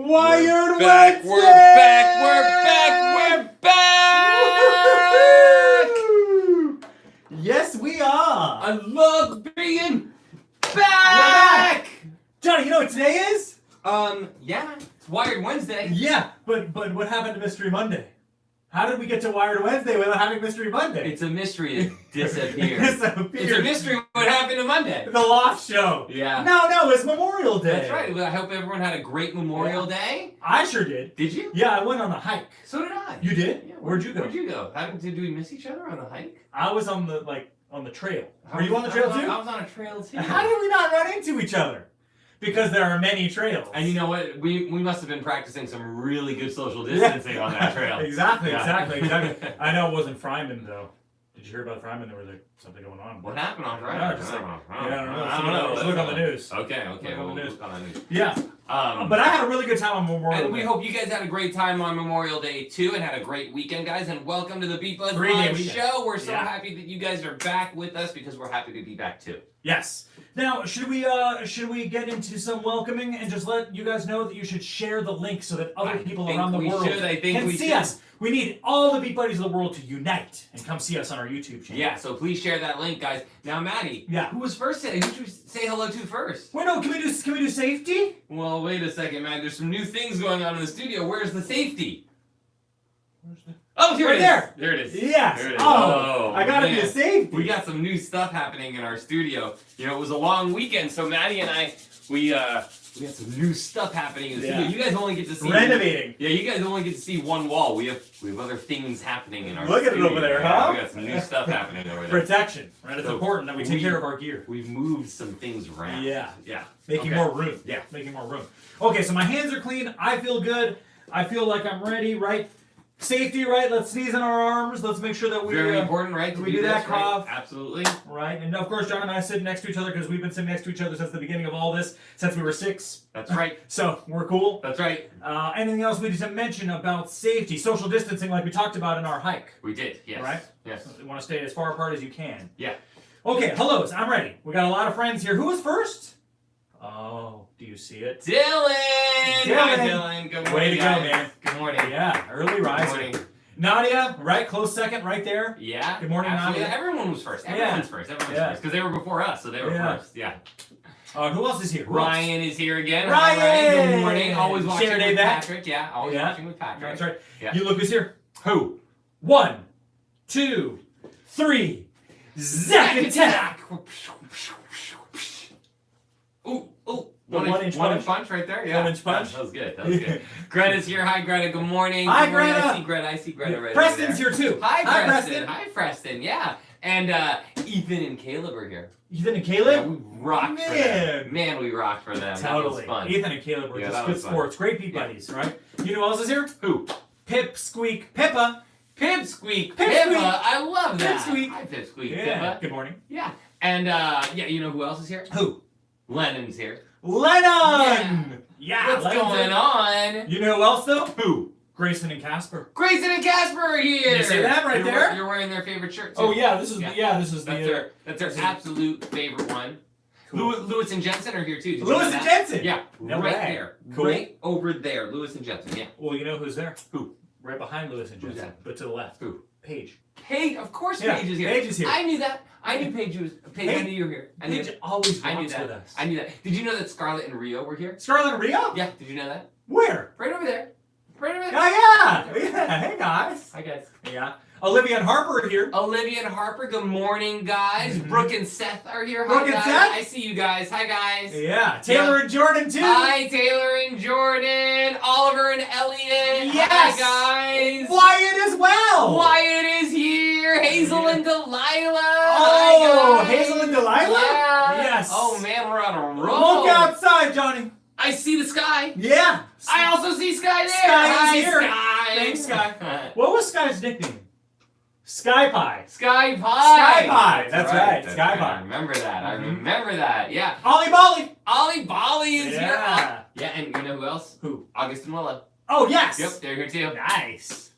Wired back, Wednesday! we're back! Yes, we are! I love being back! Johnny, you know what today is? Yeah, it's Wired Wednesday. Yeah, but what happened to Mystery Monday? How did we get to Wired Wednesday without having Mystery Monday? It's a mystery. It disappeared. It's a mystery what happened to Monday. The Loft Show. Yeah. No, it's Memorial Day. That's right. Well, I hope everyone had a great Memorial Day. I sure did. Did you? Yeah, I went on a hike. So did I. You did? Yeah. Where'd you go? Where'd you go? Did we miss each other on the hike? I was on the trail. Were you on the trail too? I was on a trail too. How did we not run into each other? Because there are many trails. And you know what? We must have been practicing some really good social distancing on that trail. Exactly. I know it wasn't Fryman though. Did you hear about Fryman? There was something going on. What happened on Friday? I don't know. Let's look on the news. Okay. We'll look on the news. Yeah. But I had a really good time on Memorial Day. And we hope you guys had a great time on Memorial Day too, and had a great weekend, guys. And welcome to the BeatBuds Live Show. We're so happy that you guys are back with us because we're happy to be back too. Yes. Now, should we get into some welcoming and just let you guys know that you should share the link so that other people around the world can see us? We need all the Beat Buddies of the world to unite and come see us on our YouTube channel. Yeah, so please share that link, guys. Now, Maddie. Yeah. Who was first today? Who should we say hello to first? Wait, no. Can we do safety? Well, wait a second, man. There's some new things going on in the studio. Where's the safety? Oh, here it is. There it is. Yes. There it is. Oh, I gotta be a safety. We got some new stuff happening in our studio. You know, it was a long weekend, so Maddie and I, we got some new stuff happening in the studio. You guys only get to see renovating. Yeah, you guys only get to see one wall. We have other things happening in our studio. Look at it over there, huh? We got some new stuff happening over there. Protection, right? It's important that we take care of our gear. We've moved some things around. Yeah. Yeah. Making more room. Yeah. Making more room. Okay, so my hands are clean. I feel good. I feel like I'm ready, right? Safety, right? Let's sneeze in our arms. Let's make sure that we... Very important, right? We do that cough. Right? Absolutely. Right? And of course, John and I sit next to each other because we've been sitting next to each other since the beginning of all this, since we were 6. That's right. So, we're cool. That's right. Anything else we need to mention about safety? Social distancing like we talked about in our hike. We did, yes. Right? Yes. So you want to stay as far apart as you can. Yeah. Okay, hellos. I'm ready. We got a lot of friends here. Who was first? Oh, do you see it? Dylan! Hi, Dylan. Good morning, Way to guys. go, man. Good morning. Yeah, early rising. Good morning. Nadia, right? Close second right there. Yeah. Good morning, absolutely. Nadia. Everyone was first. Everyone's first. Because they were before us, so they were first. Yeah. Who else is here? Ryan is here again. Ryan! Hi, Ryan. Good morning. Always watching with back. Patrick. Yeah, always watching with Patrick. That's right. Yeah. You look who's here. Who? 1, 2, 3. Zack attack! Ooh. One inch punch right there. Yeah. 1 inch punch. That was good. Greta's here. Hi, Greta. Good morning. Hi, Good morning. Greta. I see Greta right Preston's there. here too. Hi, Preston. Hi, Preston. Yeah. And Ethan and Caleb are here. Ethan and Caleb? Yeah, we rocked for them. Man, we rocked for them. Totally. That was fun. Ethan and Caleb were just good sports. Great Beat Buddies, right? You know who else is here? Who? Pip, Squeak, Pippa. Pipsqueak. Pippa. I love that. Pipsqueak. Hi, Pipsqueak. Yeah. Pippa. Good morning. Yeah. And you know who else is here? Who? Lennon's here. Lennon! Yeah, what's going on? You know who else though? Who? Grayson and Casper. Grayson and Casper are here. You say that right there? You're wearing their favorite shirt too. Oh yeah, this is that's their absolute favorite one. Cool. Lewis and Jensen are here too. Lewis and Jensen. Yeah, no right way. there, Cool. right over there. Lewis and Jensen. Yeah. Well, you know who's there? Who? Right behind Lewis and Who's Jensen, that? but to the left. Who? Paige. Paige, of course, Yeah, Paige is here. Paige is here. I knew that. I knew Paige was. Paige, I knew you were here. Paige always I knew walks that. with us. I knew that. Did you know that Scarlett and Rio were here? Scarlett and Rio? Yeah. Did you know that? Where? Right over there. Right over there. Oh yeah. Hey guys. Hi guys. Yeah. Olivia and Harper are here. Olivia and Harper, good morning, guys. Brooke and Seth are here. Brooke Hi, and guys. Seth? I see you guys. Hi, guys. Yeah. Taylor and Jordan too. Hi, Taylor and Jordan. Oliver and Elliot. Yes. Hi, guys. Wyatt as well. Wyatt is here. Hazel and Delilah. Oh, Hi, guys. Hazel and Delilah? Yeah. Yes. Oh, man, we're on a roll. Look outside, Johnny. I see the sky. Yeah. I also see Sky there. Sky is here. Sky. Thanks, Sky. What was Sky's nickname? Sky Pie. Sky Pie. Sky Pie. That's right. Sky Pie. I remember that. I remember that. Yeah. Ollie Bolly. Ollie Bolly is here. Yeah. Yeah, and you know who else? Who? August and Willow. Oh, yes. Yep, they're here too. Nice.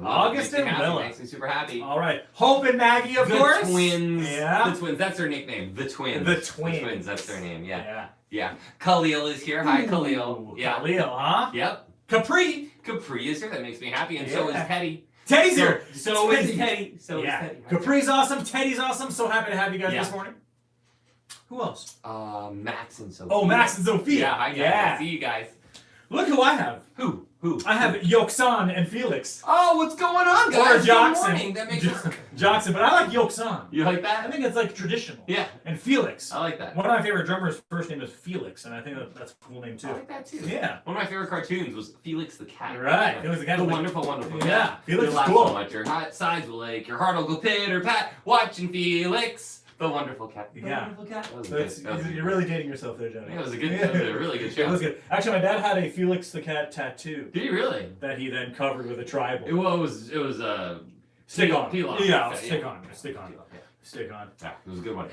August and Willow. Makes me super happy. All right. Hope and Maggie, of course. The Twins. Yeah. The Twins. That's their nickname. The Twins. The Twins. The Twins. That's their name. Yeah. Yeah. Khalil is here. Hi, Khalil. Yeah. Khalil, huh? Yep. Capri. Capri is here. That makes me happy. And so is Teddy. Teddy's here. So is Teddy. So is Teddy. Capri's awesome. Teddy's awesome. So happy to have you guys this morning. Who else? Max and Sophia. Oh, Max and Sophia. Yeah, hi guys. Yeah. I see you guys. Look who I have. Who? I have Yoksan and Felix. Oh, what's going on, guys? Or Jockson. Good morning. That makes sense. Jockson, but I like Yoksan. You like that? I think it's like traditional. Yeah. And Felix. I like that. One of my favorite drummers' first name is Felix, and I think that's a cool name too. I like that too. Yeah. One of my favorite cartoons was Felix the Cat. Right. Felix the Cat. The wonderful. Yeah. Felix is laugh cool. So much. Your sides will ache. Your heart will go pitter pat. Watching Felix. The wonderful cat. Wonderful cat. You're really dating yourself there, Johnny. Yeah, it was a good. That was a really good show. That was good. Actually, my dad had a Felix the Cat tattoo. Did he really? That he then covered with a tribal. It was stick on. Peel off. Yeah, Okay, stick on. Stick on. Stick on. Yeah, it was a good one.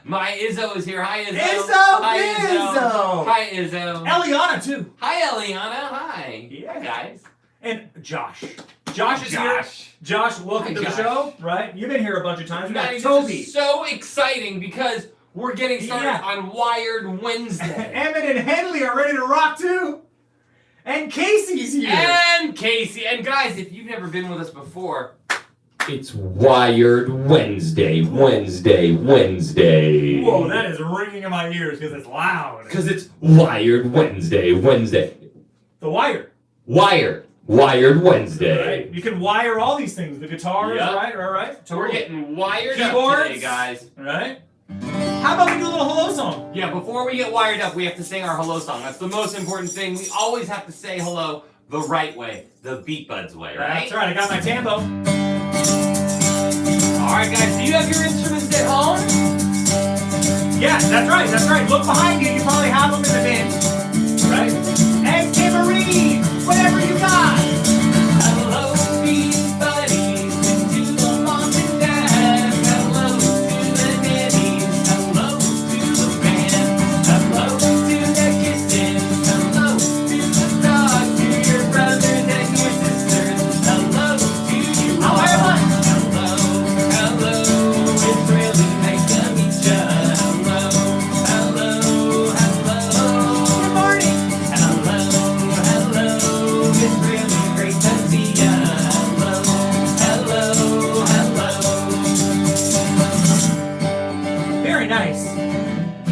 My Izzo is here. Hi, Izzo. Izzo. Hi, Izzo. Eliana too. Hi, Eliana. Hi. Yeah. Hi, guys. And Josh. Josh is here. Josh, welcome to the show. Right? You've been here a bunch of times. This is so exciting because we're getting started on Wired Wednesday. Emmett and Henley are ready to rock too. And Casey's here. And Casey. And guys, if you've never been with us before, it's Wired Wednesday. Whoa, that is ringing in my ears because it's loud. Because it's Wired Wednesday. The Wire. Wired Wednesday. Right. You can wire all these things. The guitars, right? So we're getting wired Keyboards, up today, guys. Right? How about we do a little hello song? Yeah, before we get wired up, we have to sing our hello song. That's the most important thing. We always have to say hello the right way, the BeatBuds way, right? That's right. I got my tambo. All right, guys. Do you have your instruments at home? Yeah, that's right. Look behind you. You probably have them in the bin. Right? And Timberine, whatever you got. Hello, Beat Buddies, and to the mom and dad. Hello to the nannies. Hello to the band. Hello to the kittens. Hello to the dog. To your brothers and your sisters. Hello to you all. Hello. It's really nice to meet ya. Hello. Good morning. Hello. It's really great to see ya. Hello. Very nice.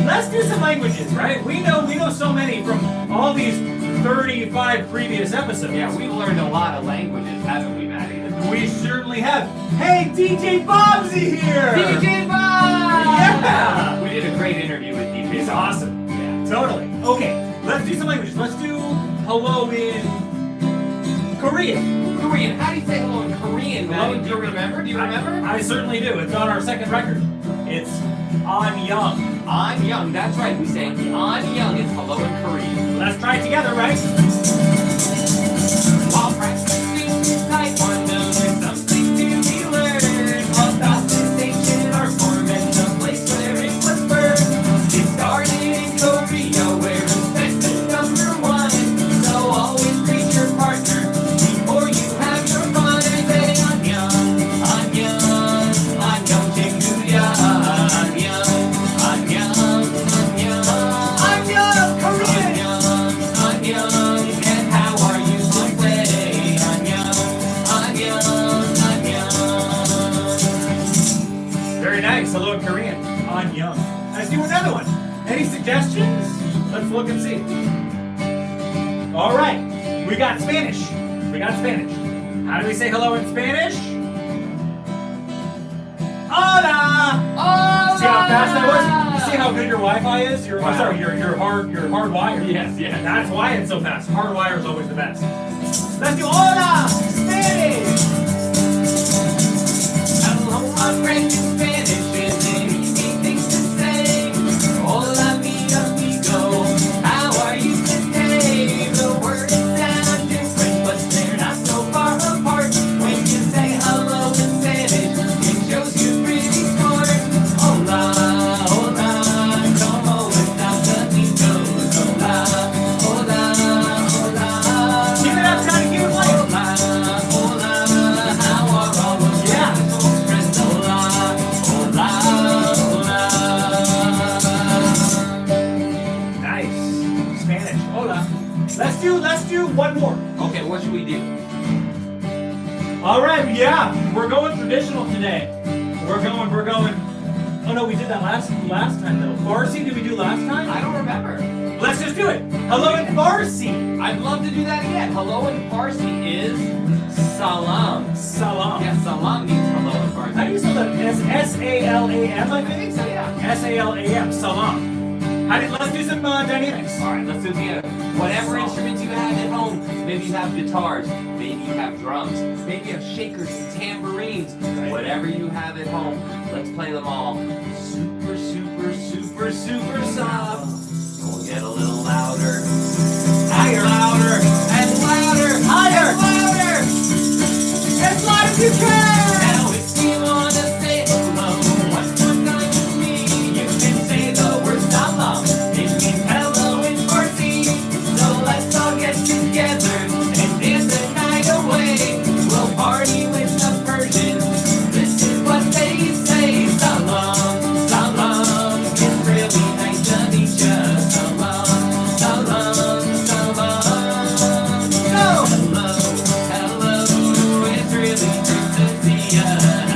Let's do some languages, right? We know so many from all these 35 previous episodes. Yeah, we've learned a lot of languages, haven't we, Maddie? We certainly have. Hey, DJ Bobsy here! DJ Bob! Yeah! We did a great interview with DJ. He's awesome. Yeah. Totally. Okay, let's do some languages. Let's do hello in Korean. Korean. How do you say hello in Korean, Maddie? Do you remember? I certainly do. It's on our second record. It's Annyeong. Annyeong. That's right. We say Annyeong is hello in Korean. Let's try it together, right? While practicing Taekwondo, there's something to be learned. While station are formed and the place where it was burned. It started in Korea, where respect is number one. So always greet your partner before you have your fun. And say Annyeong, Annyeong, Annyeong, Chinguya, Annyeong, Annyeong, Annyeong, Annyeong, Korean. Annyeong, and how are you today? Annyeong, Annyeong. Very nice. Hello in Korean. Annyeong. Let's do another one. Any suggestions? Let's look and see. All right. We got Spanish. How do we say hello in Spanish? Hola! Hola! See how fast that was? See how good your Wi-Fi is? Your hardwired. Yes. That's why it's so fast. Hardwire is always the best. Let's do hola! Spanish! Hello, my friend in Spanish, is there anything to say? Hola, mi amigo, how are you today? The words sound different, but they're not so far apart. When you say hello in Spanish, it shows you're pretty smart. Hola, como estás, amigos? Hola. Keep it up, trying to keep it light. Hola, how are all of you? Yeah. Friends, hola. do one more. Okay, what should we do? All right, yeah, we're going traditional today. We're going. Oh no, we did that last time though. Farsi, did we do last time? I don't remember. Let's just do it. Hello in Farsi. I'd love to do that again. Hello in Farsi is salam. Salam. Yeah, salam means hello in Farsi. How do you spell that? S-A-L-A-M, I I think think? so, yeah. S-A-L-A-M, salam. Let's do some dynamics. All right, let's do it together. Whatever instruments you have at home, maybe you have guitars, maybe you have drums, maybe you have shakers and tambourines. Whatever you have at home, let's play them all. Super, super, super, super soft. We'll get a little louder. Higher. Louder. And louder. Higher. And louder. As loud as you can. Now if you wanna say hello, one more time with me, you can say the word salam. It means hello in Farsi. So let's all get together and dance the night away. We'll party with the Persians. This is what they say. Salam, salam. It's really nice to meet ya. Salam, salam, salam. Go. Hello, hello. It's really nice to see ya.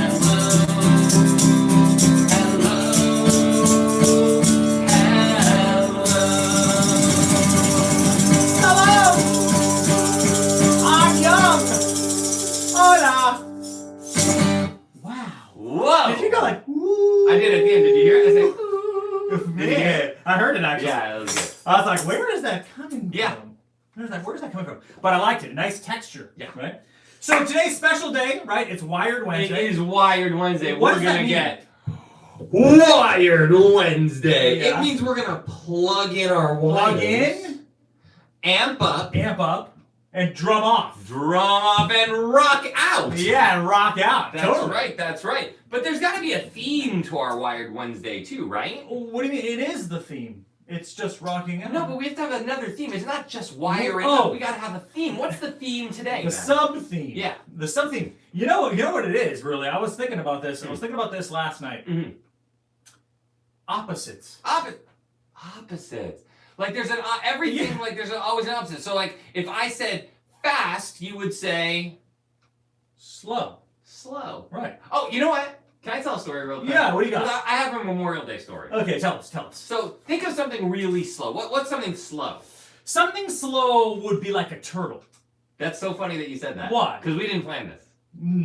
Hello, hello, Hello. I'm young. Hola. Wow. Whoa! Did you go like, woo? I did at the end. Did you hear it? I said, "Ooh." Did you hear Yeah, it? I heard it actually. Yeah, that was good. I was like, where is that coming Yeah. from? Where's that coming from? But I liked it. Nice texture. Yeah. Right? So today's special day, right? It's Wired Wednesday. It is Wired Wednesday. What We're does that gonna mean? get Wired Wednesday. Yeah. It means we're gonna plug in our Plug wires, in, amp up, and drum off. drum off, and rock out. Yeah, and rock out. That's Totally. right. That's right. But there's got to be a theme to our Wired Wednesday too, right? What do you mean? It is the theme. It's just rocking out. No, but we have to have another theme. It's not just wiring Oh. up. We gotta have a theme. What's the theme today? The Matt? sub theme. Yeah. The sub theme. You know what it is, really? I was thinking about this. I was thinking about this last night. Mhm. Opposites. Opposites. Like there's an everything. Yeah. Like there's always an opposite. So like if I said fast, you would say Slow. slow. Right. Oh, you know what? Can I tell a story real quick? Yeah, what do you got? 'Cause I have a Memorial Day story. Okay, tell us. So think of something really slow. What's something slow? Something slow would be like a turtle. That's so funny that you said that. Why? Because we didn't plan this.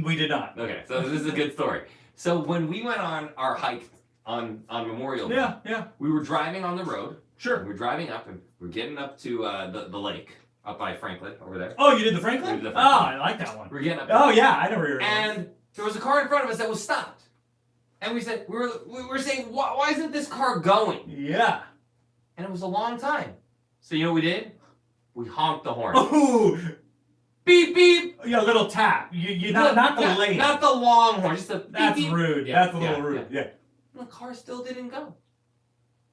We did not. Okay, so this is a good story. So when we went on our hike on Memorial Day, Yeah. we were driving on the road. Sure. We were driving up and we were getting up to the lake up by Franklin over there. Oh, you did the Franklin? We did the Oh, Franklin. I like that one. We were getting up. Oh, yeah, I know where you're going. And there was a car in front of us that was stopped. And we said, we were saying, why isn't this car going? Yeah. And it was a long time. So you know what we did? We honked the horn. Oh, Beep, beep. yeah, a little tap. You not the lane. Not the long horn, just the beep, That's beep. rude. Yeah, That's a little rude. Yeah. And the car still didn't go.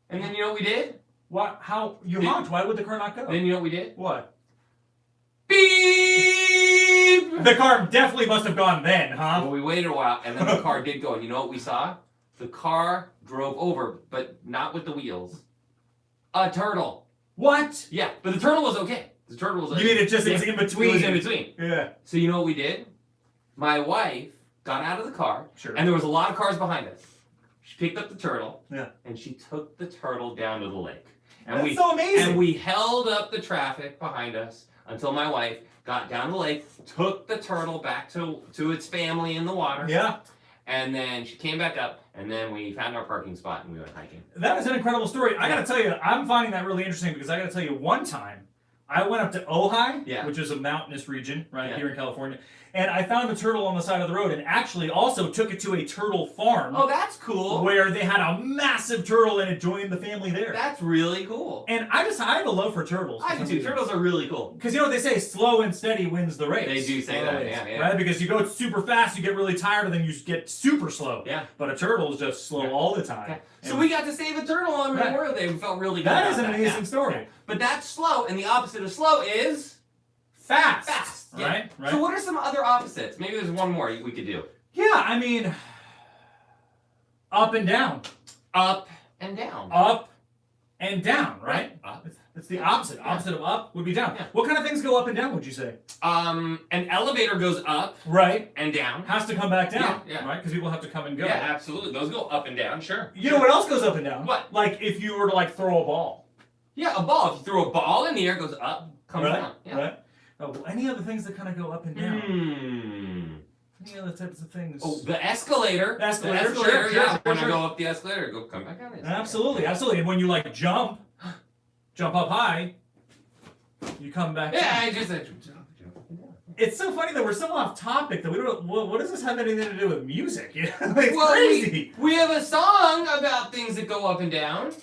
And then you know what we did? What? How? You Did- honked. Why would the car not go? Then you know what we did? What? Beep! The car definitely must have gone then, huh? Well, we waited a while, and then the car did go. And you know what we saw? The car drove over, but not with the wheels. A turtle. What? Yeah, but the turtle was okay. The turtle was okay. You mean it was in between? It was in between. Yeah. So you know what we did? My wife got out of the car, Sure. and there was a lot of cars behind us. She picked up the turtle, Yeah. and she took the turtle down to the lake. And That's we so amazing. And we held up the traffic behind us until my wife got down the lake, took the turtle back to its family in the water, Yeah. and then she came back up, and then we found our parking spot and we went hiking. That is an incredible story. I gotta tell you, I'm finding that really interesting because I gotta tell you, one time I went up to Ojai, Yeah. which is a mountainous region right Yeah. here in California, and I found a turtle on the side of the road and actually also took it to a turtle farm Oh, that's cool. where they had a massive turtle and it joined the family there. That's really cool. And I have a love for turtles. I do too. Turtles are really cool. Because you know what they say, slow and steady wins the race. They do say that, Always, yeah. Right? Because you go super fast, you get really tired, and then you get super slow. Yeah. But a turtle is just slow Yeah. all the time. Okay. So And we got to save a turtle on Right. Memorial Day. We felt really good that about is an that. amazing Yeah. story. But that's slow, and the opposite of slow is Fast. fast. Yeah. Right? Right. So what are some other opposites? Maybe there's one more we could do. Yeah, I mean, up and down. Up and down. Up and down, right? Up It's the opposite. Opposite of up would be down. Yeah. What kind of things go up and down, would you say? An elevator goes up. Right. And down. Has to come back down. Yeah. Right? Because people have to come and go. Yeah, absolutely. Those go up and down, sure. You know what else goes up and down? What? Like if you were to like throw a ball. Yeah, a ball. If you throw a ball in the air, it goes up, comes down. Yeah. Right. Oh, any other things that kind of go up and down? Any other types of things? Oh, the escalator. The escalator, sure, yeah. When sure. I go up the escalator, come back down. Absolutely. And when you like jump up high, you come back down. I just jump. It's so funny that we're so off topic that we don't. What does this have anything to do with music? It's crazy. We have a song about things that go up and down.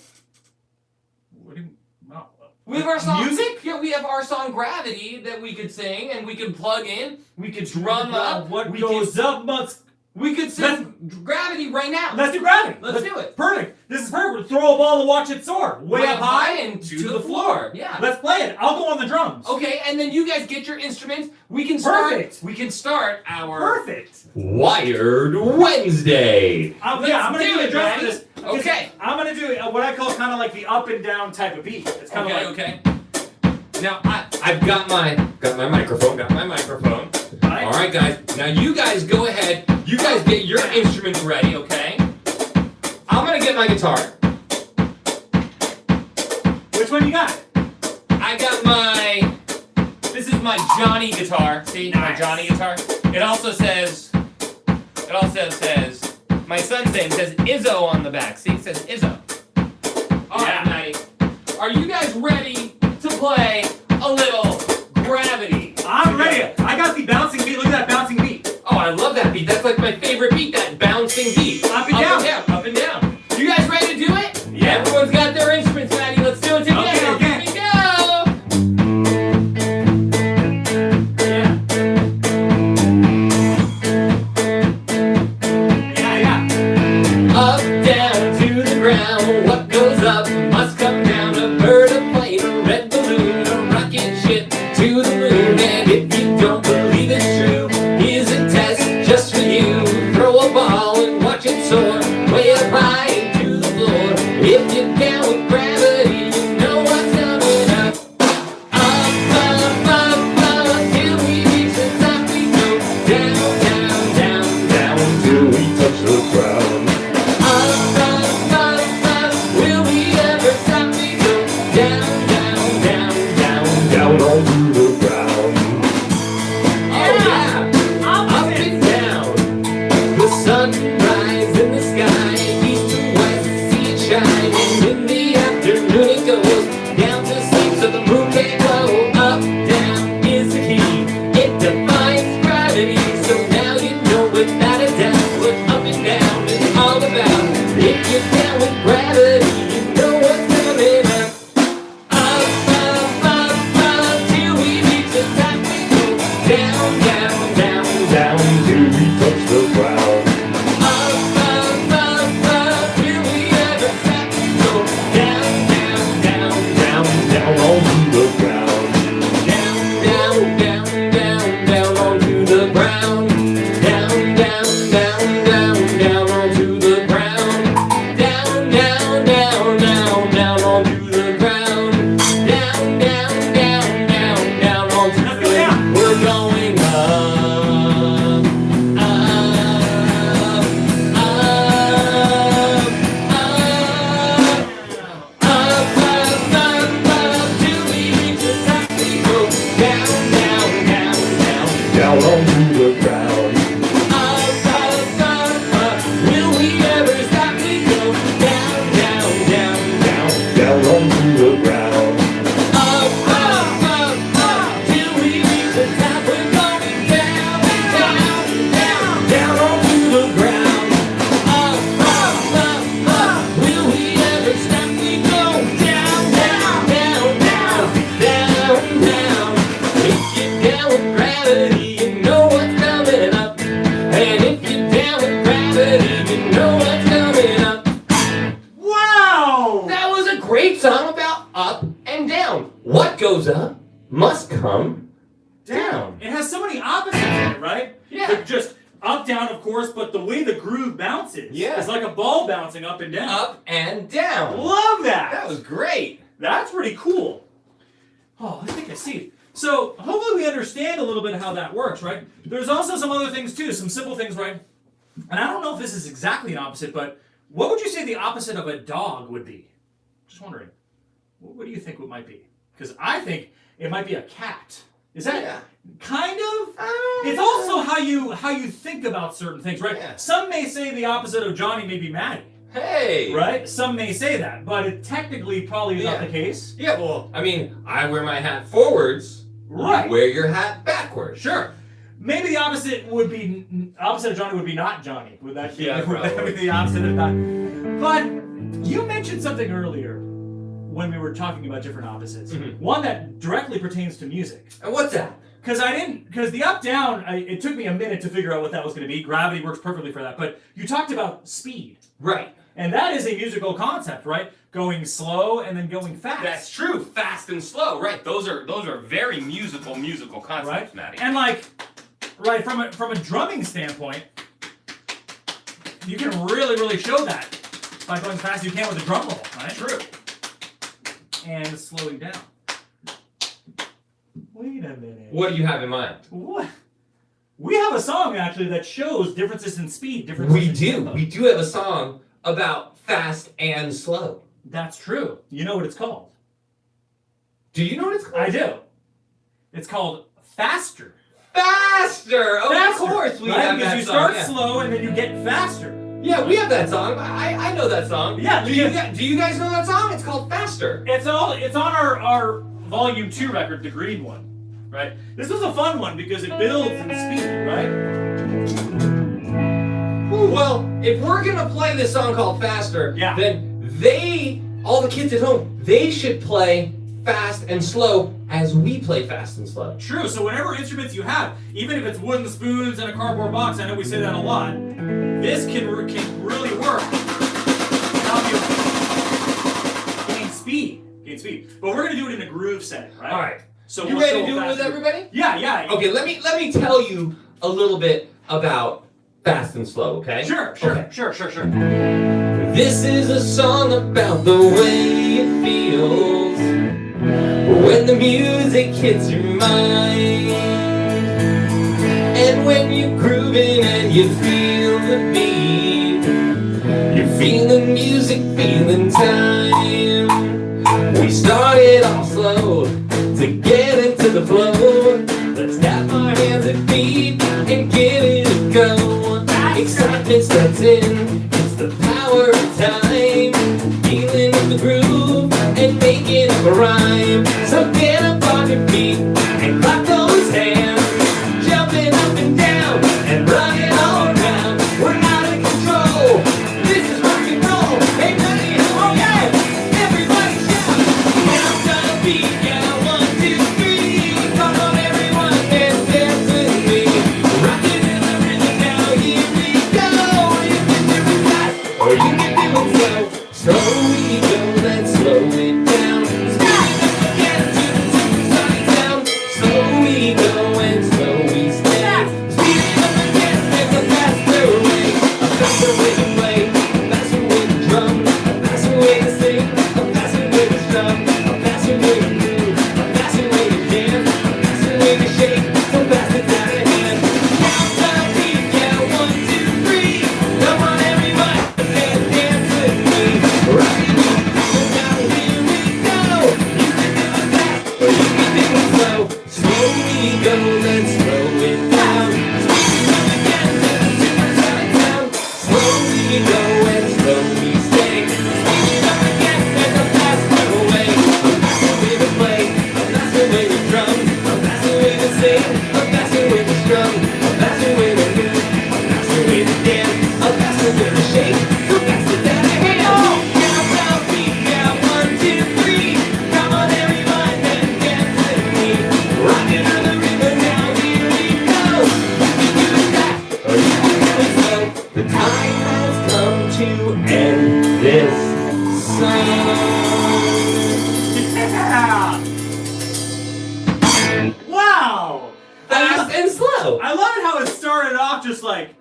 What do you? Oh, We have our song music. Yeah, we have our song "Gravity" that we could sing and we could plug in. We could drum up. What goes up must. We could sing "Gravity" right now. Let's do Gravity. Let's do it. Perfect. This is perfect. Throw a ball and watch it soar. Way up high and to the floor. Yeah. Let's play it. I'll go on the drums. Okay, and then you guys get your instruments. We can start. Perfect. We can start our Perfect. Wired Wednesday. I'm gonna do the drums for this. Okay. I'm gonna do what I call kind of like the up and down type of beat. It's kind of like okay. Now I've got my microphone. Got my microphone. Right. All right, guys. Now you guys go ahead. You guys get your instruments ready, okay? I'm gonna get my guitar. Which one you got? I got my. This is my Johnny guitar. See, my Johnny guitar. It also says. My son's name says Izzo on the back. See, it says Izzo. All right, Maddie. Are you guys ready to play a little Gravity? I'm ready. I got the bouncing beat. Look at that bouncing beat. Oh, I love that beat. That's like my favorite beat, that bouncing beat. Up and down. Up and down. You guys ready to do it? Yeah. Everyone's got their instruments, Maddie. Let's do it together. Okay. Here we go. Yeah. Up, down, to the ground. What goes up must come down. A bird, a plane, a red balloon, a rocket ship to the moon. And if you don't believe it's true, here's a test just for you. Throw a ball and watch it soar way up high into the floor. If you're down with gravity, you know what's coming up. Up, till we reach the top we go. Down, down, down, down till we touch the ground. Up, will we ever stop? We go down, down, down, down, down onto the ground. Oh yeah, up and down. The sunrise in the sky, east and west, see it shine. And in the afternoon it goes down to sleep so the moon can glow. Up, down is the key. It defines gravity. So now you know without a doubt what up and down is all about. If you're down with gravity, you know what's coming up. Up, till we reach the top we go. Down, down, down, down till we touch the ground. Up, will we ever stop? We go down, down, down, down, down onto the ground. Down, down, down, down, down onto the ground. Down, down, down, down, down onto the ground. Down, down, down, down, down onto the ground. Down, down, down, down, down onto the ground. We're going up, up, up, till we reach the top we go. Down, down, down, down, down onto the ground. Up, will we ever stop? We go down, down, down, down, down onto the ground. Up, till we reach the top. We're going down, down, down, down onto the ground. Up, will we ever stop? We go down, down, down, down, down, down. If you're down with gravity, you know what's coming up. And if you're down with gravity, you know what's coming up. Wow. That was a great song about up and down. What goes up must come down. It has so many opposites in it, right? Yeah. Like just up, down, of course, but the way the groove bounces. Yeah. It's like a ball bouncing up and down. Up and down. Love that. That was great. That's pretty cool. Oh, I think I see it. So hopefully we understand a little bit how that works, right? There's also some other things too, some simple things, right? And I don't know if this is exactly an opposite, but what would you say the opposite of a dog would be? Just wondering. What do you think it might be? Because I think it might be a cat. Is that kind of? It's also how you think about certain things, right? Yeah. Some may say the opposite of Johnny may be Maddie. Hey! Right? Some may say that, but it technically probably is not the case. Yeah, well, I mean, I wear my hat forwards. Right. You wear your hat backwards. Sure. Maybe the opposite would be opposite of Johnny would be not Johnny. Would that be, would that be the opposite of not? But you mentioned something earlier when we were talking about different opposites. Mm-hmm. One that directly pertains to music. And what's that? Because the up down, it took me a minute to figure out what that was going to be. Gravity works perfectly for that. But you talked about speed. Right. And that is a musical concept, right? Going slow and then going fast. That's true. Fast and slow. Right. Those are very musical concepts, right? Maddie. And like, right, from a drumming standpoint, you can really show that by going as fast as you can with a drum roll, right? True. And slowing down. Wait a minute. What do you have in mind? What? We have a song actually that shows differences in speed, differences We in do. tempo. We do have a song about fast and slow. That's true. You know what it's called? Do you know what it's called? I do. It's called Faster. Faster! Oh, Faster, of course we right? have Because that you song. start Yeah. slow and then you get faster. Yeah, we have that song. I know that song. Yeah, Do you guys know that song? It's called Faster. It's on our Volume 2 record, the green one, right? This was a fun one because it builds in speed, right? Well, if we're gonna play this song called Faster, Yeah. then all the kids at home, they should play fast and slow as we play fast and slow. True, so whatever instruments you have, even if it's wooden spoons and a cardboard box, I know we say that a lot, this can really work to help you gain speed. But we're going to do it in a groove setting, right? All right. So You we'll ready show to do it with faster. everybody? Yeah. Okay, let me tell you a little bit about fast and slow, okay? Sure. Okay. Sure. This is a song about the way it feels when the music hits your mind, and when you're grooving and you feel the beat, you're feeling music, feeling time. We started off slow to get into the flow. Let's tap our hands and feet and give it a go. Excitement sets in, it's the power of time. Feeling the groove and making up a rhyme. So get up on your feet and clap those hands, jumping up and down and running all around. We're out of control, this is rock and roll. Hey, buddy, oh yeah, everybody shout. Count on the beat, yeah, 1, 2, 3. Come on everyone, dance with me. Rockin' in the rhythm now, here we go. You can do it fast, or you can do it slow. Slow we go, let's slow it down. Speed up again to the supersonic sound. Slow we go and slow we stay. Speed it up again, there's a faster way. A faster way to play, a faster way to drum, a faster way to sing, a faster way to strum, a faster way to move, a faster way to dance, a faster way to shake, so fast it's out of hand. Count the beat, yeah, 1, 2, 3. Come on everybody, dance with me. Rockin' in the rhythm now, here we go. You can do it fast, or you can do it slow. Slow we go, let's slow it down. Speed it up again to the supersonic sound. Slow we go and slow we stay. Speed it up again, there's a faster way. A faster way to play, a faster way to drum, a faster way to sing, a faster way to strum, a faster way to move, a faster way to dance, a faster way to shake, so fast it's out of hand. Count down beat, yeah, 1, 2, 3. Come on everyone and dance with me. Rockin' on the rhythm now, here we go. You can do it fast, or you can do it slow. The time has come to end this song. Yeah! Wow! Fast and slow. I love it how it started off just like.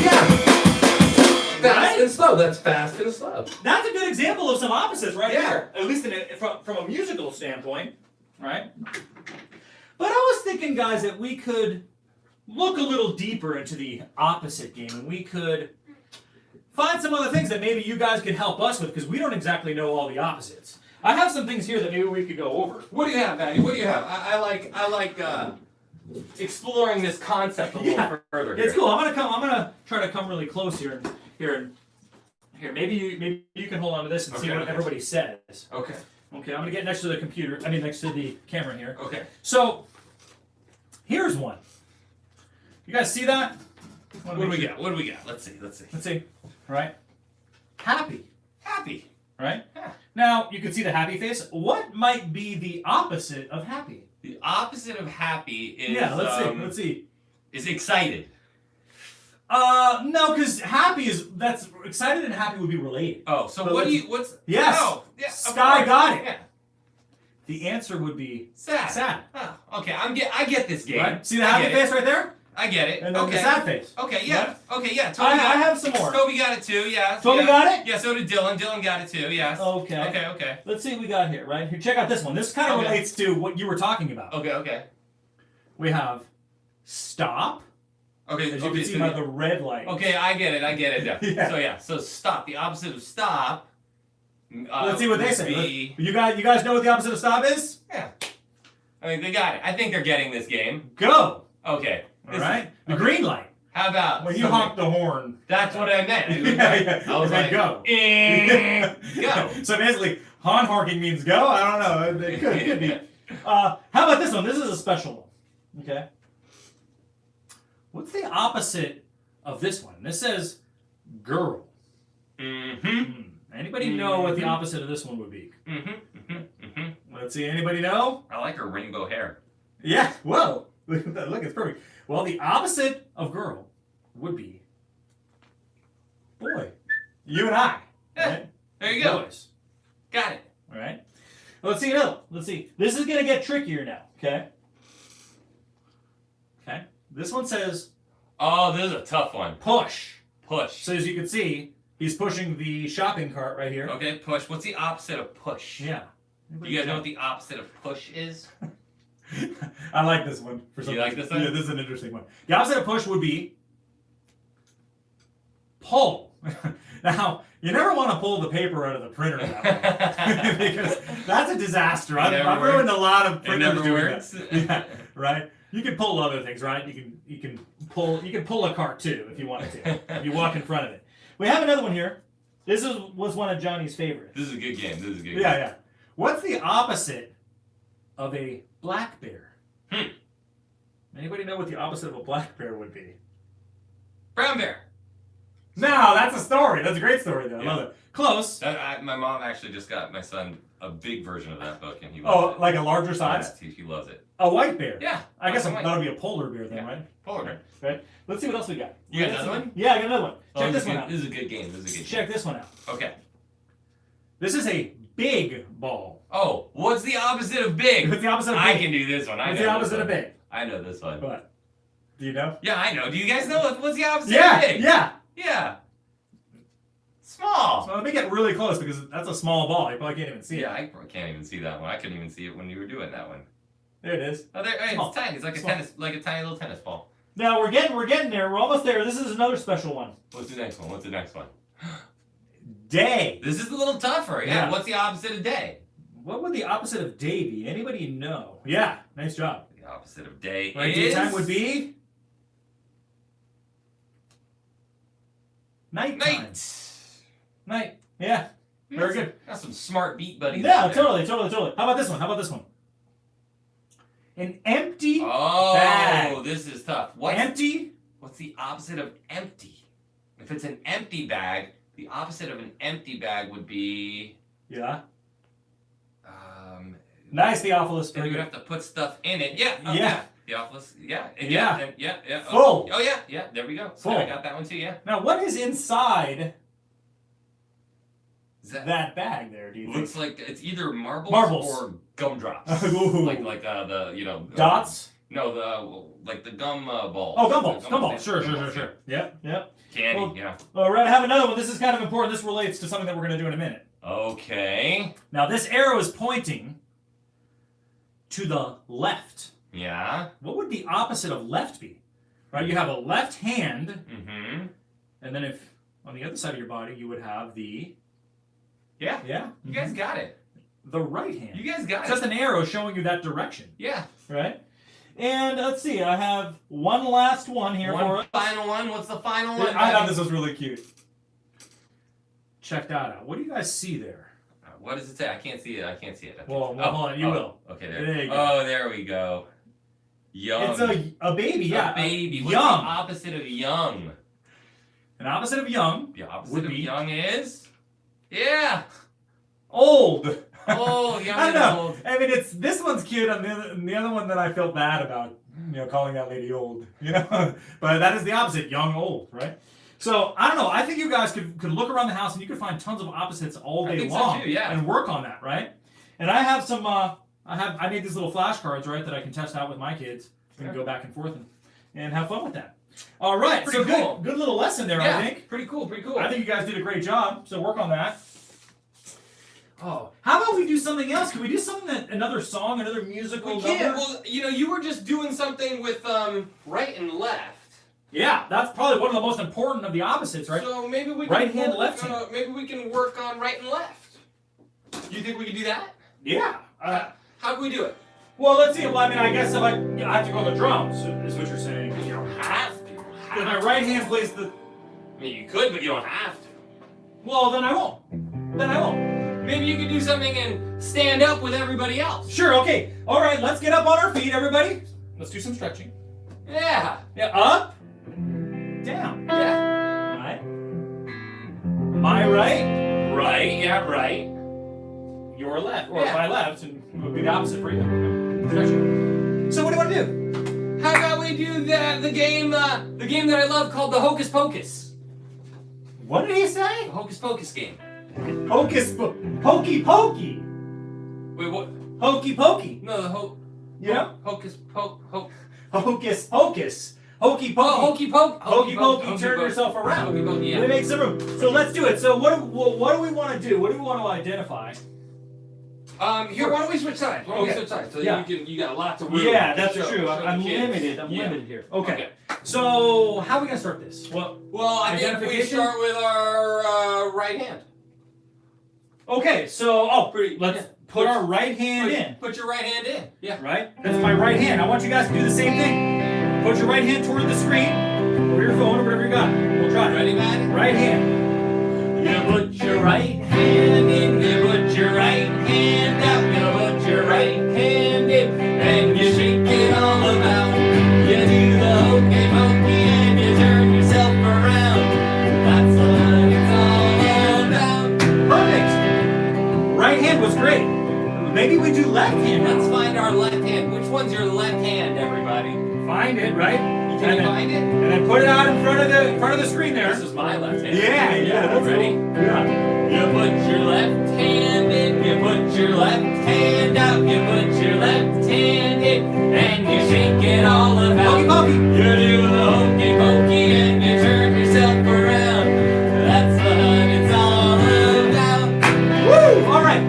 Yeah. Fast and slow. That's fast and slow. That's a good example of some opposites right Yeah. there. At least from a musical standpoint, right? But I was thinking, guys, that we could look a little deeper into the opposite game, and we could find some other things that maybe you guys could help us with, because we don't exactly know all the opposites. I have some things here that maybe we could go over. What do you have, Maddie? What do you have? I like exploring this concept a little further. It's cool. I'm gonna try to come really close here. Maybe you can hold on to this and see what everybody says. Okay. Okay. I'm gonna get next to the computer. I mean, next to the camera here. Okay. So here's one. You guys see that? What do we got? What do we got? Let's see. Let's see. All right. Happy. Happy. Right? Yeah. Now, you can see the happy face. What might be the opposite of happy? The opposite of happy is let's see. Is excited. No, because happy that's excited and happy would be related. Oh, so what's Yes. Oh, yeah, Sky got it. Yeah. The answer would be sad. Sad. Oh, okay, I get this game. Right? See the happy face right there? I get it. And then the sad face. Okay, yeah. Right? Okay, yeah. I have some more. Toby got it too, yeah. Toby got it? Yeah, so did Dylan. Dylan got it too, yes. Okay. Okay. Let's see what we got here, right? Here, check out this one. This kind of relates to what you were talking about. Okay. We have stop. Okay, As you can see by the red light. Okay, I get it. Yeah. So stop. The opposite of stop. Let's see what they say. Be... You guys know what the opposite of stop is? Yeah. I mean, they got it. I think they're getting this game. Go. Okay. All right. The green light. How about when you honk the horn? That's what I meant. I was like, go. Go. So basically, horn honking means go. I don't know. It could be. How about this one? This is a special one. Okay. What's the opposite of this one? This says girl. Anybody know what the opposite of this one would be? Let's see. Anybody know? I like her rainbow hair. Yeah. Whoa. Look at that. Look, it's perfect. Well, the opposite of girl would be boy. You and I. Right? There you go. Boys. Got it. All right. Let's see another. Let's see. This is gonna get trickier now. Okay. Okay. This one says. Oh, this is a tough one. Push. Push. So as you can see, he's pushing the shopping cart right here. Okay, push. What's the opposite of push? Yeah. You guys know what the opposite of push is? I like this one. For some You like reason. this one? Yeah, this is an interesting one. The opposite of push would be pull. Now, you never want to pull the paper out of the printer that way. Because that's a disaster. I've ruined a lot of printers doing that. Yeah, right? You can pull other things, right? You can pull a cart too if you wanted to. If you walk in front of it. We have another one here. This was one of Johnny's favorites. This is a good game. Yeah. What's the opposite of a black bear? Anybody know what the opposite of a black bear would be? Brown bear. No, that's a story. That's a great story, though. I love it. Close. My mom actually just got my son a big version of that book, and he loves it. Like a larger size? Yeah, he loves it. A white bear? Yeah. I guess that would be a polar bear then, right? Polar bear. Right. Let's see what else we got. You got another one? Yeah, I got another one. Check this one out. This is a good game. Check this one out. Okay. This is a big ball. Oh, what's the opposite of big? What's the opposite of big? I can do this one. What's the opposite of big? I know this one. What? Do you know? Yeah, I know. Do you guys know what's the opposite of big? Yeah. Small. So let me get really close because that's a small ball. You probably can't even see it. Yeah, I can't even see that one. I couldn't even see it when you were doing that one. There it is. Oh, there. Hey, it's tiny. It's like a tiny little tennis ball. Now we're getting there. We're almost there. This is another special one. What's the next one? Day. This is a little tougher. Yeah. What's the opposite of day? What would the opposite of day be? Anybody know? Yeah. Nice job. The opposite of day is... Daytime would be? Nighttime. Night. Yeah. Very good. Got some smart beat buddies. Yeah, totally. How about this one? An empty bag. Oh, this is tough. Empty? What's the opposite of empty? If it's an empty bag, the opposite of an empty bag would be... Yeah. Nice, Theophilus. Then you would have to put stuff in it. Yeah. Theophilus. Yeah. Full. Oh, yeah. There we go. Full. I got that one too, yeah. Now, what is inside that bag there, do you think? Looks like it's either marbles. Or gumdrops. Like the, Dots? No, like the gum balls. Oh, gumballs. Gum Gumballs. Sure. Yep. Candy, Well, yeah. All right, I have another one. This is kind of important. This relates to something that we're going to do in a minute. Okay. Now, this arrow is pointing to the left. Yeah. What would the opposite of left be? Right, you have a left hand, Mm-hmm. and then if on the other side of your body you would have the Yeah. yeah You guys got it. the right hand. You guys got It's it. just an arrow showing you that direction. Yeah. Right. And let's see, I have one last one here for One us. final one. What's the final one? I thought this was really cute. Check that out. What do you guys see there? What does it say? I can't see it. Well, hold on. You will. Okay, there. There you go. Oh, there we go. Young. It's a baby. Yeah. A baby. What's Young. the opposite of young? An opposite of young. The opposite Would of be- young is? Yeah. Old. Oh, young I don't and know. old. I mean, it's this one's cute, and the other one that I felt bad about, calling that lady old, But that is the opposite, young, old, right? So I don't know. I think you guys could look around the house and you could find tons of opposites all I day think so long, too, yeah. and work on that, right? And I have some. I made these little flashcards, right, that I can test out with my kids. We can go back and forth and have fun with that. All right, Pretty so cool. good little lesson there, Yeah, I think. pretty cool. I think you guys did a great job. So work on that. Oh, how about we do something else? Can we do something another song, another musical We can't. number? Well, you were just doing something with right and left. Yeah, that's probably one of the most important of the opposites, right? So maybe we can Right hand, work, left hand. Maybe we can work on right and left. You think we can do that? Yeah. How can we do it? Well, let's see. Well, I mean, I guess if I have to go on the drums, is what you're saying. You don't have to. Because my right hand plays the. I mean, you could, but you don't have to. Well, then I won't. Maybe you could do something and stand up with everybody else. Sure. Okay. All right. Let's get up on our feet, everybody. Let's do some stretching. Yeah. Yeah. Up. Down. Yeah. Right. My right. Right. Yeah. Right. Your left. Or Yeah. my left, and it would be the opposite for you. Stretching. So what do you want to do? How about we do the game that I love called the Hocus Pocus? What did he say? The Hocus Pocus game. Hokey Pokey. Wait, what? Hokey Pokey. No, the Hocus Pocus. Hocus Pocus. Hokey Pokey. Oh, Hokey Pokey. Hokey Pokey, turn yourself around. Hokey Pokey, yeah. Let me make some room. So let's do it. So what do we want to do? What do we want to identify? Here, why don't we switch sides? Okay. So Yeah. you got lots of room. Yeah, to that's show- true. show I'm the kids. limited. I'm Yeah. limited here. Okay. So how are we gonna start this? Well, I think we Identification? start with our right hand. okay. So let's put our right hand in. Put your right hand in. Yeah. Right? That's my right hand. I want you guys to do the same thing. Put your right hand toward the screen, or your phone, or whatever you got. We'll try it. Ready, Matt? Right hand. You put your right hand in, you put your right hand out, you put your right hand in, and you shake it all about. You do the hokey pokey and you turn yourself around. That's what it's all about. Perfect. Right hand was great. Maybe we do left hand. Let's find our left hand. Which one's your left hand, everybody? Find it, right? Can you find it? And then put it out in front of the screen there. This is my left hand. Yeah, that's ready? cool. Yeah. You put your left hand in, you put your left hand out, you put your left hand in, and you shake it all about. Hokey Pokey. You do the hokey pokey and you turn yourself around. That's what it's all about. Woo! All right.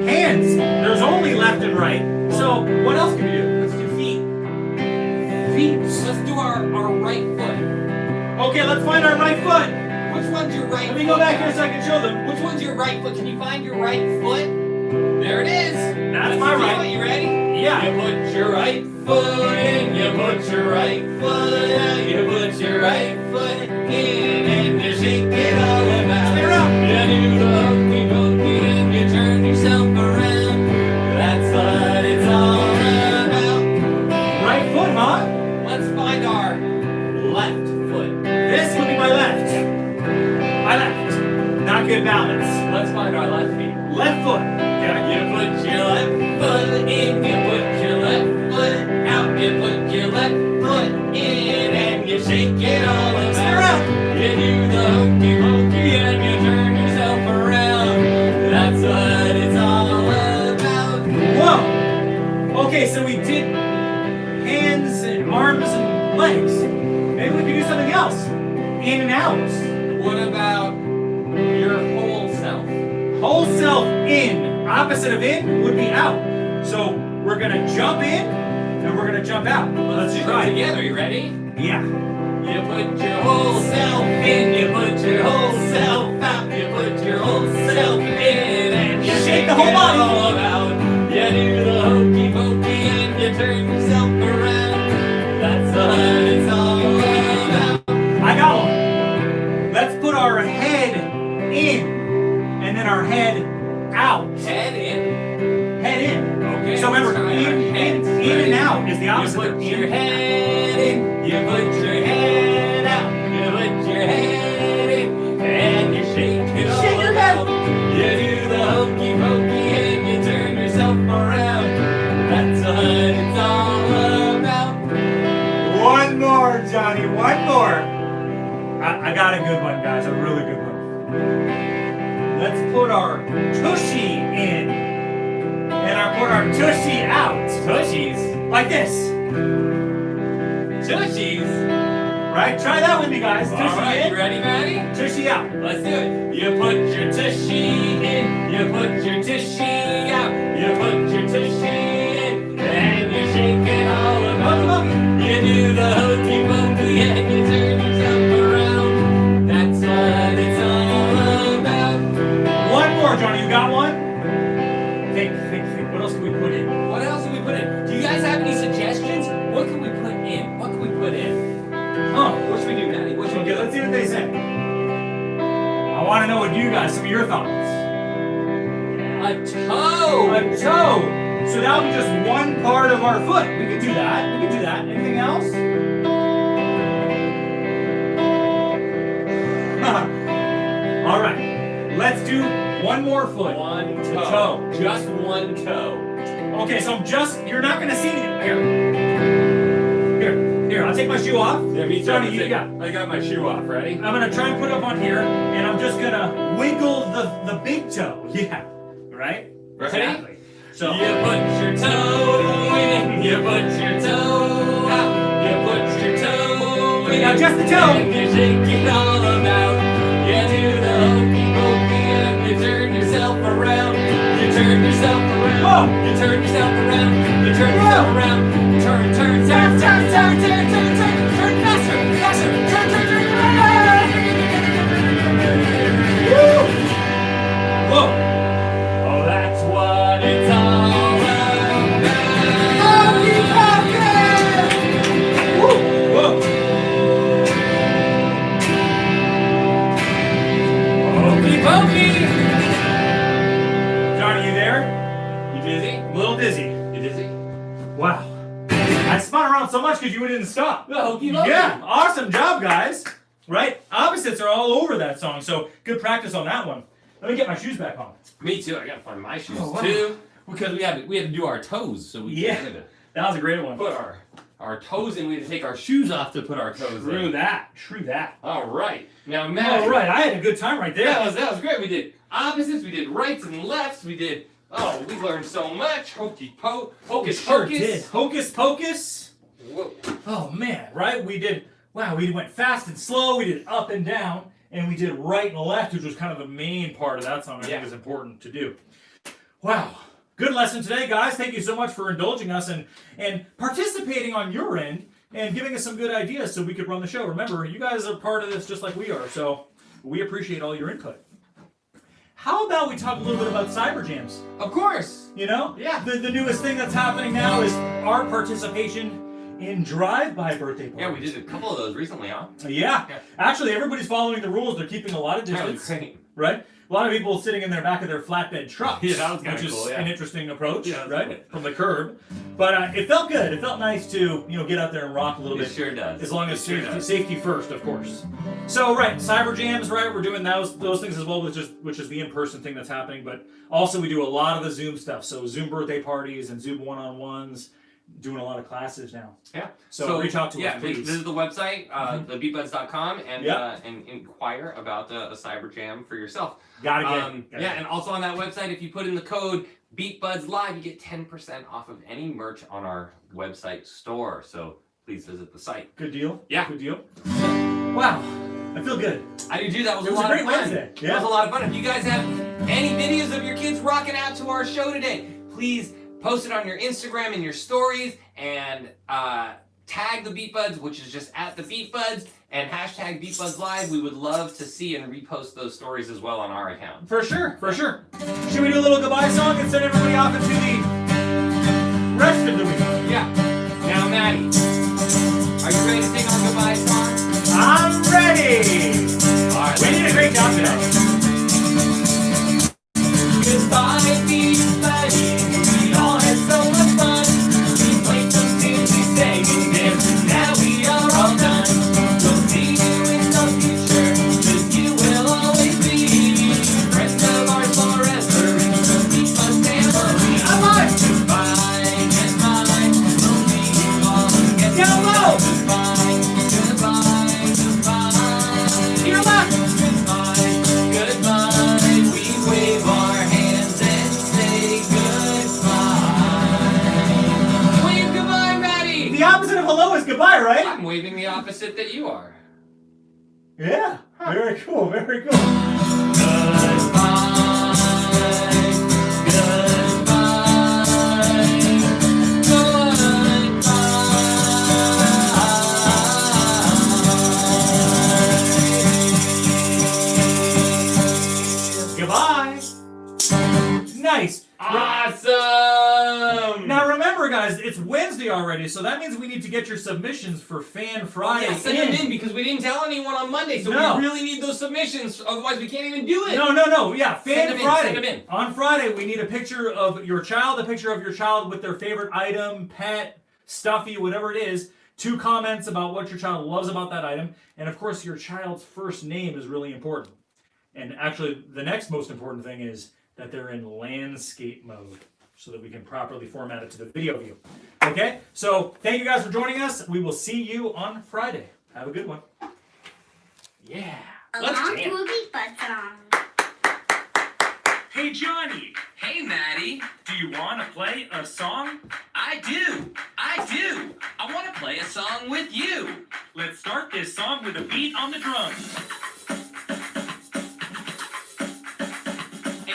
Hands. There's only left and right. So what else can we do? Let's do feet. Feet. Let's do our right foot. Okay, let's find our right foot. Which one's your right foot? Let me go back here so I can show them. Which one's your right foot? Can you find your right foot? There it is. That's my Let's do right. it. You ready? Yeah. You put your right foot in, you put your right foot out, you put your right foot in, and you shake it all about. Spin around. You do the hokey pokey and you turn yourself around. That's what it's all about. Right foot, huh? Let's find our left foot. This would be my left. My left. Not good balance. Let's find our left feet. Left foot. Okay. You put your left foot in, you put your left foot out, you put your left foot in, and you shake it all about. Spin around. You do the hokey pokey and you turn yourself around. That's what it's all about. Whoa. Okay, so we did hands legs. Maybe we could do something else. In and out. What about your whole self? Whole self in. Opposite of in would be out. So we're gonna jump in and we're gonna jump out. Let's try it together. You ready? Yeah. You put your whole self in, you put your whole self out, you put your whole self in, and you shake the whole body. All out. You do the hokey pokey and you turn yourself around. That's what it's all about. I got one. Let's put our head in and then our head out. Head in. Head in. Okay. So remember, let's try our heads. in Ready? and out is the opposite. You put of your in. head in, you put your head out, you put your head in, and you shake it all Shake your head. out. You do the hokey pokey and you turn yourself around. That's what it's all about. One more, Johnny. One more. I got a good one, guys. A really good one. Let's put our tushy in and put our tushy out. Tushies. Like this. Tushies. Right? Try that with me, guys. Tushy Alright, in, you ready, Maddie? tushy out. Let's do it. You put your tushy in, you put your tushy out, you put your tushy in, and you shake it all about. You do the hokey pokey and you turn yourself around. That's what it's all about. One more, Johnny. You got one? Think. What else can we put in? What else can we put in? Do you guys have any suggestions? What can we put in? What can we put in? Huh. What should we do, Maddie? What should we Okay, do? let's see what they say. I want to know what you guys, some of your thoughts. A toe. A toe. So that would be just one part of our foot. We could do that. Anything else? All right. Let's do one more foot. One The toe. toe. Just one toe. Okay, so you're not going to see anything. Here, I'll take my shoe off. Yeah, me too. Johnny, you got. I got my shoe off. Ready? I'm going to try and put it up on here, and I'm just going to wiggle the big toe. Yeah. Right? Ready? Exactly. So, You put your toe in, you put your toe out, you put your toe in. Now just the toe. And you shake it all about. You do the hokey pokey and you turn yourself around. You turn yourself around. Whoa. You turn yourself around. You turn yourself around. Turn faster. whoa. Oh, that's what it's all about. Whoa. Hokey pokey. Johnny, you there? You dizzy? A little dizzy. You dizzy? Wow. I spun around so much because you didn't stop. The hokey pokey. Yeah, awesome job, guys. Right? Opposites are all over that song, so good practice on that one. Let me get my shoes back on. Me too. I gotta find my shoes Oh, wow. too, because we had to do our toes. So we Yeah. had to That was a great one. put our toes in. We had to take our shoes off to put our toes True in. that. True that. All right. Now, Matt. All right, I had a good time right there. That was great. We did opposites. We did rights and lefts. We did. Oh, we learned so much. Hokey pocus Sure pocus. did. Hocus pocus. Whoa. Oh man, right? We went fast and slow, we did up and down, and we did right and left, which was kind of the main part of that song I think is important to do. Wow. Good lesson today, guys. Thank you so much for indulging us and participating on your end and giving us some good ideas so we could run the show. Remember, you guys are part of this just like we are, so we appreciate all your input. How about we talk a little bit about cyber jams? Of course. You know? Yeah. The newest thing that's happening now is our participation in drive-by birthday parties. Yeah, we did a couple of those recently, huh? Yeah. Actually, everybody's following the rules. They're keeping a lot of That was distance, great. right? A lot of people sitting in their back of their flatbed trucks, Yeah, that was kinda which is cool, yeah. an interesting approach, Yeah, that's right? cool. From the curb. But it felt good. It felt nice to get out there and rock a little It bit. sure does. As long as It sure does. safety first, of course. So right, cyber jams, right? We're doing those things as well, which is the in-person thing that's happening. But also we do a lot of the Zoom stuff. So Zoom birthday parties and Zoom one-on-ones. Doing a lot of classes now. Yeah. So reach out to us, please. Visit the website, the BeatBuds.com, and Yep. and inquire about a cyber jam for yourself. Gotta get. And also on that website, if you put in the code BeatBuds Live, you get 10% off of any merch on our website store. So please visit the site. Good deal. Yeah. Good deal. Wow. I feel good. I do too. That was It a was lot a of great fun. Wednesday. Yeah. That was a lot of fun. If you guys have any videos of your kids rocking out to our show today, please post it on your Instagram and your stories, and tag the BeatBuds, which is just at the BeatBuds, and hashtag BeatBuds Live. We would love to see and repost those stories as well on our account. For sure. For sure. Should we do a little goodbye song and send everybody off into the rest of the week? Yeah. Now, Maddie, are you ready to sing our goodbye song? I'm ready. All right. We did a great job today. Goodbye, BeatBuddies. We all had so much fun. We played some tunes, we sang and danced, and now we are all done. We'll see you in the future, 'cause you will always be friends of ours forever in the BeatBuds family. I'm on. Goodbye, goodbye. We'll see you all again. Down low. Goodbye, goodbye, goodbye. Here left. Goodbye, goodbye. We wave our hands and say goodbye. Wave goodbye, Maddie. The opposite of hello is goodbye, right? I'm waving the opposite that you are. Yeah. Very cool. Very cool. Goodbye. Nice. Awesome! Now remember, guys, it's Wednesday already, so that means we need to get your submissions for Fan Friday. Yeah, send them in because we didn't tell anyone on Monday, so No. we really need those submissions. Otherwise, we can't even do it. No. Yeah, Send Fan them in, Friday. send them in. On Friday, we need a picture of your child, with their favorite item, pet, stuffy, whatever it is. 2 comments about what your child loves about that item, and of course, your child's first name is really important. And actually, the next most important thing is that they're in landscape mode, so that we can properly format it to the video view. Okay? So, thank you guys for joining us. We will see you on Friday. Have a good one. Yeah. Along to a BeatBuds song. Hey Johnny, Hey, Maddie. do you want to play a song? I do. I want to play a song with you. Let's start this song with a beat on the drums.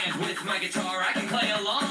And with my guitar, I can play along.